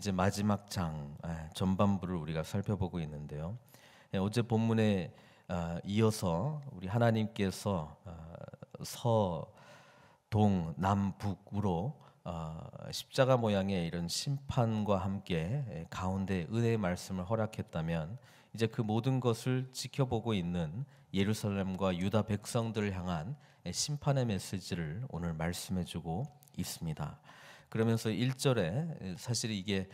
이제 마지막 장 전반부를 우리가 살펴보고 있는데요. 어제 본문에 이어서 우리 하나님께서 서동 남북으로 십자가 모양의 이런 심판과 함께 가운데 은혜의 말씀을 허락했다면, 이제 그 모든 것을 지켜보고 있는 예루살렘과 유다 백성들을 향한 심판의 메시지를 오늘 말씀해주고 있습니다. 그러면서 1절에 사실 이게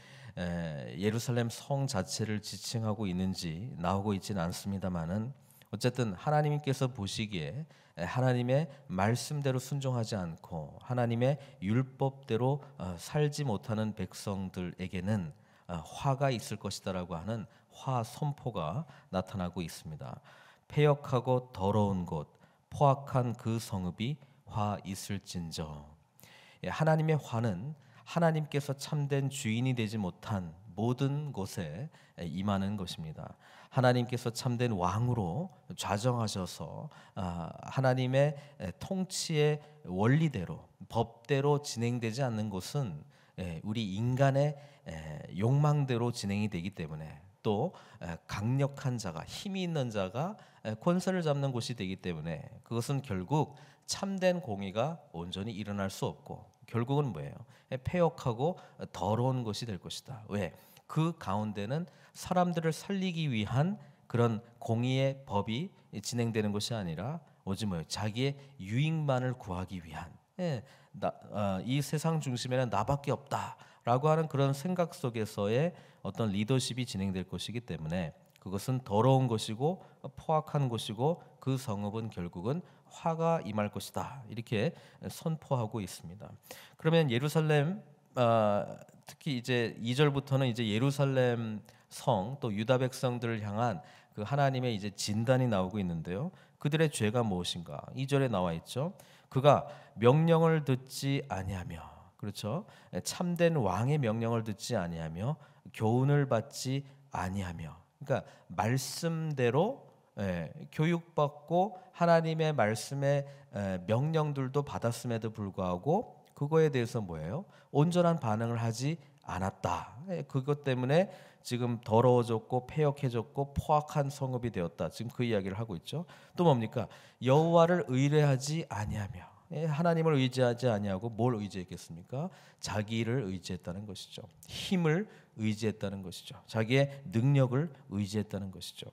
예루살렘 성 자체를 지칭하고 있는지 나오고 있지는 않습니다만은, 어쨌든 하나님께서 보시기에 하나님의 말씀대로 순종하지 않고 하나님의 율법대로 살지 못하는 백성들에게는 화가 있을 것이다라고 하는 화 선포가 나타나고 있습니다. 패역하고 더러운 곳, 포악한 그 성읍이 화 있을진저. 하나님의 화는 하나님께서 참된 주인이 되지 못한 모든 곳에 임하는 것입니다. 하나님께서 참된 왕으로 좌정하셔서 하나님의 통치의 원리대로 법대로 진행되지 않는 것은 우리 인간의 욕망대로 진행이 되기 때문에, 또 강력한 자가, 힘이 있는 자가 권세를 잡는 곳이 되기 때문에, 그것은 결국 참된 공의가 온전히 일어날 수 없고 결국은 뭐예요? 패역하고 더러운 것이 될 것이다. 왜? 그 가운데는 사람들을 살리기 위한 그런 공의의 법이 진행되는 것이 아니라 오직 뭐예요? 자기의 유익만을 구하기 위한, 이 세상 중심에는 나밖에 없다라고 하는 그런 생각 속에서의 어떤 리더십이 진행될 것이기 때문에, 그것은 더러운 것이고 포악한 것이고 그 성읍은 결국은 화가 임할 것이다, 이렇게 선포하고 있습니다. 그러면 예루살렘, 특히 이제 2절부터는 이제 예루살렘 성 또 유다 백성들을 향한 그 하나님의 이제 진단이 나오고 있는데요. 그들의 죄가 무엇인가? 2절에 나와 있죠. 그가 명령을 듣지 아니하며, 그렇죠? 참된 왕의 명령을 듣지 아니하며 교훈을 받지 아니하며, 그러니까 말씀대로 교육받고 하나님의 말씀의 명령들도 받았음에도 불구하고 그거에 대해서 뭐예요? 온전한 반응을 하지 않았다. 그것 때문에 지금 더러워졌고 패역해졌고 포악한 성읍이 되었다. 지금 그 이야기를 하고 있죠. 또 뭡니까? 여호와를 의뢰하지 아니하며, 하나님을 의지하지 아니하고 뭘 의지했겠습니까? 자기를 의지했다는 것이죠. 힘을 의지했다는 것이죠. 자기의 능력을 의지했다는 것이죠.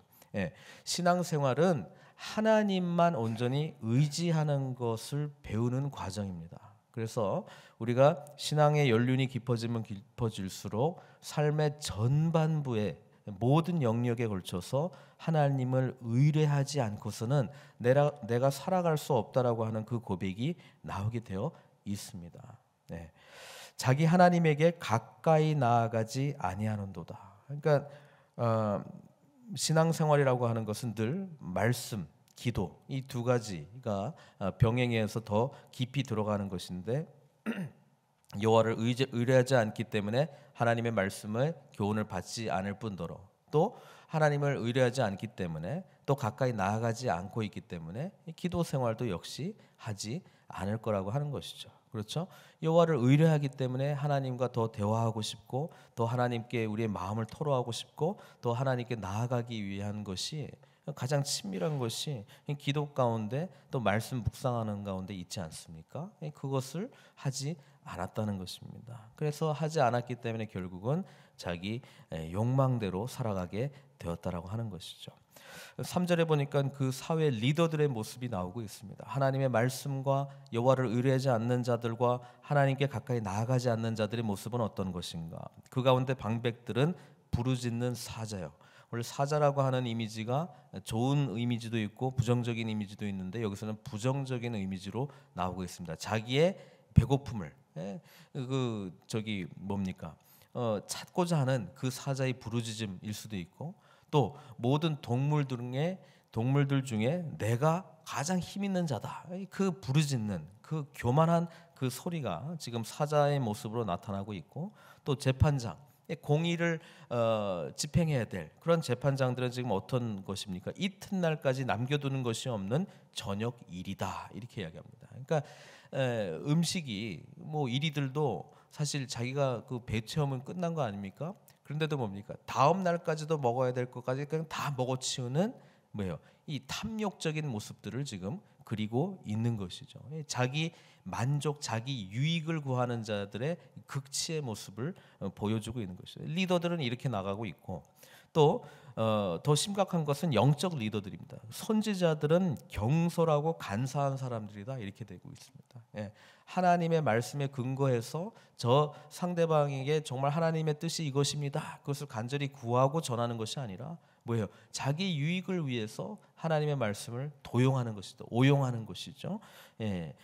신앙생활은 하나님만 온전히 의지하는 것을 배우는 과정입니다. 그래서 우리가 신앙의 연륜이 깊어지면 깊어질수록 삶의 전반부에 모든 영역에 걸쳐서 하나님을 의뢰하지 않고서는 내가 살아갈 수 없다라고 하는 그 고백이 나오게 되어 있습니다. 자기 하나님에게 가까이 나아가지 아니하는도다. 그러니까 신앙생활이라고 하는 것은 늘 말씀, 기도, 이 두 가지가 병행해서 더 깊이 들어가는 것인데, 여호와를 의뢰하지 않기 때문에 하나님의 말씀을 교훈을 받지 않을 뿐더러, 또 하나님을 의뢰하지 않기 때문에 또 가까이 나아가지 않고 있기 때문에 기도 생활도 역시 하지 않을 거라고 하는 것이죠. 그렇죠? 여호와를 의뢰하기 때문에 하나님과 더 대화하고 싶고, 또 하나님께 우리의 마음을 토로하고 싶고, 또 하나님께 나아가기 위한 것이 가장 친밀한 것이 기도 가운데 또 말씀 묵상하는 가운데 있지 않습니까? 그것을 하지 않았다는 것입니다. 그래서 하지 않았기 때문에 결국은 자기 욕망대로 살아가게 되었다라고 하는 것이죠. 3절에 보니까 그 사회 리더들의 모습이 나오고 있습니다. 하나님의 말씀과 여호와를 의뢰하지 않는 자들과 하나님께 가까이 나아가지 않는 자들의 모습은 어떤 것인가? 그 가운데 방백들은 부르짖는 사자요. 원래 사자라고 하는 이미지가 좋은 이미지도 있고 부정적인 이미지도 있는데, 여기서는 부정적인 이미지로 나오고 있습니다. 자기의 배고픔을 찾고자 하는 그 사자의 부르짖음일 수도 있고, 또 모든 동물들 중에 내가 가장 힘 있는 자다, 그 부르짖는 그 교만한 그 소리가 지금 사자의 모습으로 나타나고 있고, 또 재판장, 공의를 집행해야 될 그런 재판장들은 지금 어떤 것입니까? 이튿날까지 남겨두는 것이 없는 저녁 일이다, 이렇게 이야기합니다. 그러니까 음식이 뭐 이리들도 사실 자기가 그 배 체험은 끝난 거 아닙니까? 그런데도 뭡니까? 다음 날까지도 먹어야 될 것까지 그냥 다 먹어치우는 뭐예요? 이 탐욕적인 모습들을 지금 그리고 있는 것이죠. 자기 만족, 자기 유익을 구하는 자들의 극치의 모습을 보여주고 있는 것이죠. 리더들은 이렇게 나가고 있고 또 더 심각한 것은 영적 리더들입니다. 선지자들은 경솔하고 간사한 사람들이다 이렇게 되고 있습니다. 예, 하나님의 말씀에 근거해서 저 상대방에게 정말 하나님의 뜻이 이것입니다. 그것을 간절히 구하고 전하는 것이 아니라 뭐예요? 자기 유익을 위해서 하나님의 말씀을 도용하는 것이죠. 오용하는 것이죠. 예,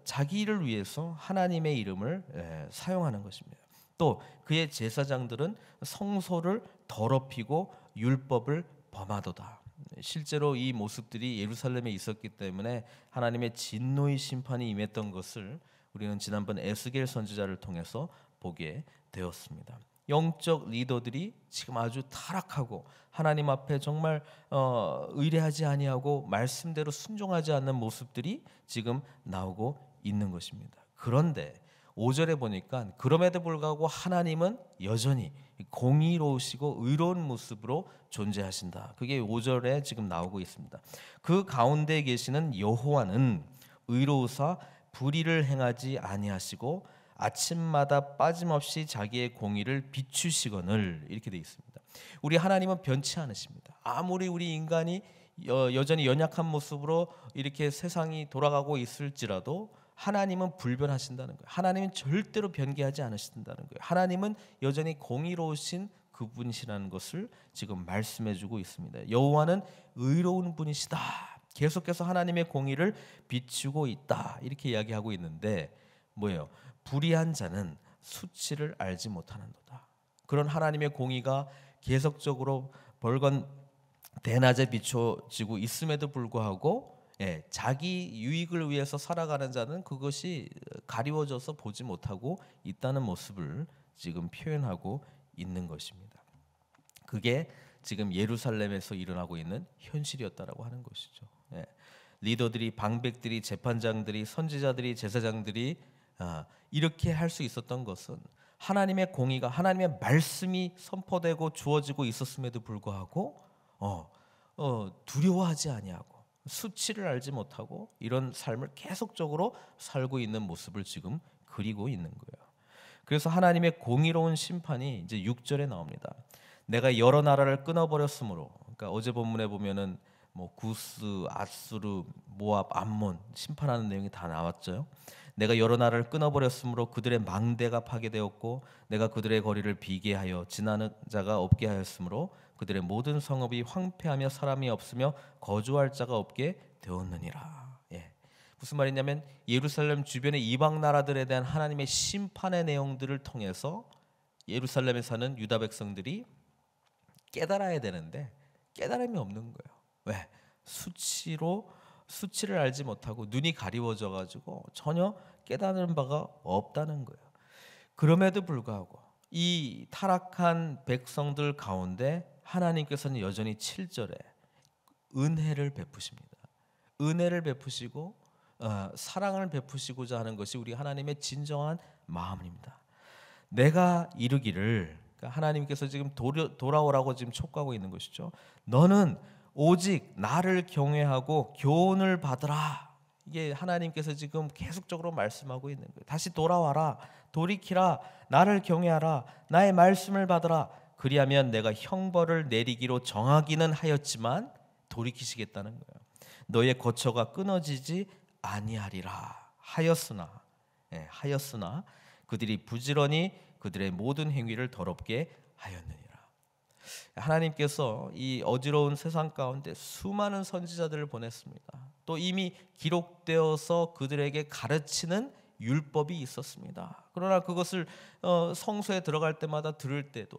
자기를 위해서 하나님의 이름을 사용하는 것입니다. 또 그의 제사장들은 성소를 더럽히고 율법을 범하도다. 실제로 이 모습들이 예루살렘에 있었기 때문에 하나님의 진노의 심판이 임했던 것을 우리는 지난번 에스겔 선지자를 통해서 보게 되었습니다. 영적 리더들이 지금 아주 타락하고 하나님 앞에 정말 의뢰하지 아니하고 말씀대로 순종하지 않는 모습들이 지금 나오고 있는 것입니다. 그런데 5절에 보니까 그럼에도 불구하고 하나님은 여전히 공의로우시고 의로운 모습으로 존재하신다. 그게 5절에 지금 나오고 있습니다. 그 가운데 계시는 여호와는 의로우사 불의를 행하지 아니하시고 아침마다 빠짐없이 자기의 공의를 비추시거늘 이렇게 되어 있습니다. 우리 하나님은 변치 않으십니다. 아무리 우리 인간이 여전히 연약한 모습으로 이렇게 세상이 돌아가고 있을지라도 하나님은 불변하신다는 거예요. 하나님은 절대로 변개하지 않으신다는 거예요. 하나님은 여전히 공의로우신 그분이시라는 것을 지금 말씀해주고 있습니다. 여호와는 의로운 분이시다. 계속해서 하나님의 공의를 비추고 있다. 이렇게 이야기하고 있는데 뭐예요? 불의한 자는 수치를 알지 못하는도다. 그런 하나님의 공의가 계속적으로 벌건 대낮에 비춰지고 있음에도 불구하고 자기 유익을 위해서 살아가는 자는 그것이 가리워져서 보지 못하고 있다는 모습을 지금 표현하고 있는 것입니다. 그게 지금 예루살렘에서 일어나고 있는 현실이었다라고 하는 것이죠. 리더들이, 방백들이, 재판장들이, 선지자들이, 제사장들이 이렇게 할 수 있었던 것은 하나님의 공의가, 하나님의 말씀이 선포되고 주어지고 있었음에도 불구하고 두려워하지 아니하고 수치를 알지 못하고 이런 삶을 계속적으로 살고 있는 모습을 지금 그리고 있는 거예요. 그래서 하나님의 공의로운 심판이 이제 6절에 나옵니다. 내가 여러 나라를 끊어버렸으므로, 그러니까 어제 본문에 보면은 뭐 구스, 아수르, 모압, 암몬 심판하는 내용이 다 나왔죠. 내가 여러 나라를 끊어버렸으므로 그들의 망대가 파괴되었고 내가 그들의 거리를 비게 하여 지나는 자가 없게 하였으므로 그들의 모든 성읍이 황폐하며 사람이 없으며 거주할 자가 없게 되었느니라. 무슨 말이냐면 예루살렘 주변의 이방 나라들에 대한 하나님의 심판의 내용들을 통해서 예루살렘에 사는 유다 백성들이 깨달아야 되는데 깨달음이 없는 거예요. 왜? 수치를 알지 못하고 눈이 가리워져 가지고 전혀 깨달은 바가 없다는 거예요. 그럼에도 불구하고 이 타락한 백성들 가운데 하나님께서는 여전히 7절에 은혜를 베푸십니다. 은혜를 베푸시고 사랑을 베푸시고자 하는 것이 우리 하나님의 진정한 마음입니다. 내가 이르기를, 그러니까 하나님께서 지금 돌아오라고 지금 촉구하고 있는 것이죠. 너는 오직 나를 경외하고 교훈을 받으라. 이게 하나님께서 지금 계속적으로 말씀하고 있는 거예요. 다시 돌아와라, 돌이키라, 나를 경외하라, 나의 말씀을 받으라. 그리하면 내가 형벌을 내리기로 정하기는 하였지만 돌이키시겠다는 거예요. 너의 거처가 끊어지지 아니하리라 하였으나 그들이 부지런히 그들의 모든 행위를 더럽게 하였느니라. 하나님께서 이 어지러운 세상 가운데 수많은 선지자들을 보냈습니다. 또 이미 기록되어서 그들에게 가르치는 율법이 있었습니다. 그러나 그것을 성소에 들어갈 때마다 들을 때도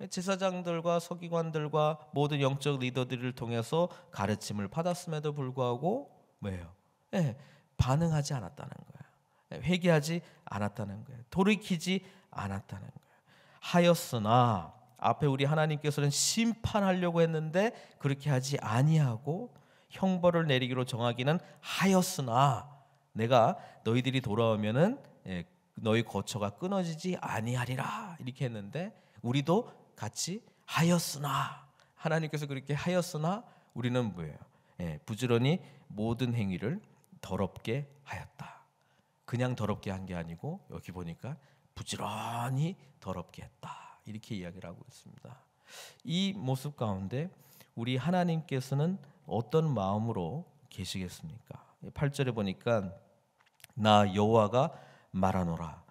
제사장들과 서기관들과 모든 영적 리더들을 통해서 가르침을 받았음에도 불구하고 뭐예요? 반응하지 않았다는 거예요. 회개하지 않았다는 거예요. 돌이키지 않았다는 거예요. 하였으나 앞에 우리 하나님께서는 심판하려고 했는데 그렇게 하지 아니하고 형벌을 내리기로 정하기는 하였으나 내가 너희들이 돌아오면은 너희 거처가 끊어지지 아니하리라 이렇게 했는데 우리도 같이 하였으나 하나님께서 그렇게 하였으나 우리는 뭐예요? 부지런히 모든 행위를 더럽게 하였다. 그냥 더럽게 한 게 아니고 여기 보니까 부지런히 더럽게 했다. 이렇게 이야기를 하고 있습니다. 이 모습 가운데 우리 하나님께서는 어떤 마음으로 계시겠습니까? 8절에 보니까 나 여호와가 말하노라.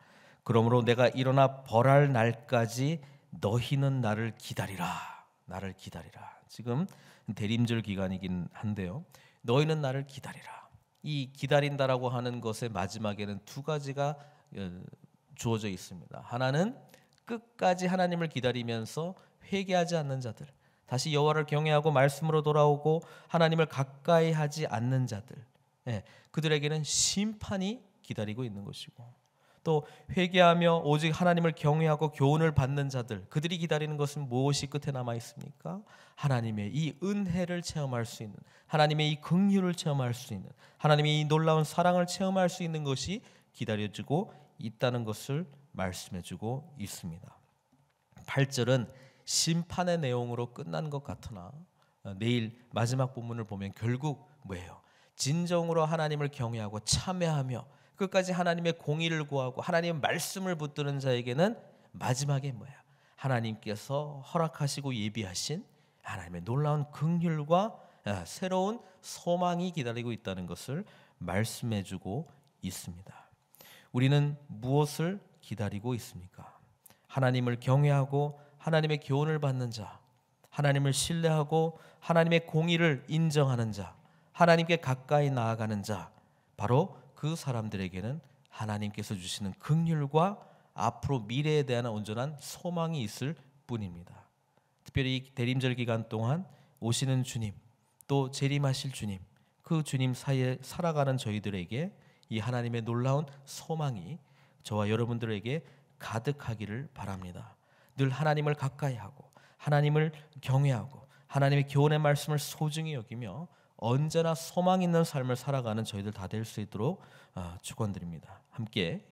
그러므로 내가 일어나 벌할 날까지 너희는 나를 기다리라. 나를 기다리라. 지금 대림절 기간이긴 한데요. 너희는 나를 기다리라. 이 기다린다라고 하는 것의 마지막에는 두 가지가 주어져 있습니다. 하나는 끝까지 하나님을 기다리면서 회개하지 않는 자들, 다시 여호와를 경외하고 말씀으로 돌아오고 하나님을 가까이 하지 않는 자들, 그들에게는 심판이 기다리고 있는 것이고, 또 회개하며 오직 하나님을 경외하고 교훈을 받는 자들, 그들이 기다리는 것은 무엇이 끝에 남아 있습니까? 하나님의 이 은혜를 체험할 수 있는, 하나님의 이 긍휼을 체험할 수 있는, 하나님의 이 놀라운 사랑을 체험할 수 있는 것이 기다려지고 있다는 것을 말씀해주고 있습니다. 8절은 심판의 내용으로 끝난 것 같으나 내일 마지막 본문을 보면 결국 뭐예요? 진정으로 하나님을 경외하고 참회하며 끝까지 하나님의 공의를 구하고 하나님의 말씀을 붙드는 자에게는 마지막에 뭐야? 하나님께서 허락하시고 예비하신 하나님의 놀라운 긍휼과 새로운 소망이 기다리고 있다는 것을 말씀해주고 있습니다. 우리는 무엇을 기다리고 있습니까? 하나님을 경외하고 하나님의 교훈을 받는 자, 하나님을 신뢰하고 하나님의 공의를 인정하는 자, 하나님께 가까이 나아가는 자, 바로 그 사람들에게는 하나님께서 주시는 긍휼과 앞으로 미래에 대한 온전한 소망이 있을 뿐입니다. 특별히 이 대림절 기간 동안 오시는 주님, 또 재림하실 주님, 그 주님 사이에 살아가는 저희들에게 이 하나님의 놀라운 소망이 저와 여러분들에게 가득하기를 바랍니다. 늘 하나님을 가까이 하고 하나님을 경외하고 하나님의 교훈의 말씀을 소중히 여기며 언제나 소망 있는 삶을 살아가는 저희들 다 될 수 있도록 축원드립니다. 함께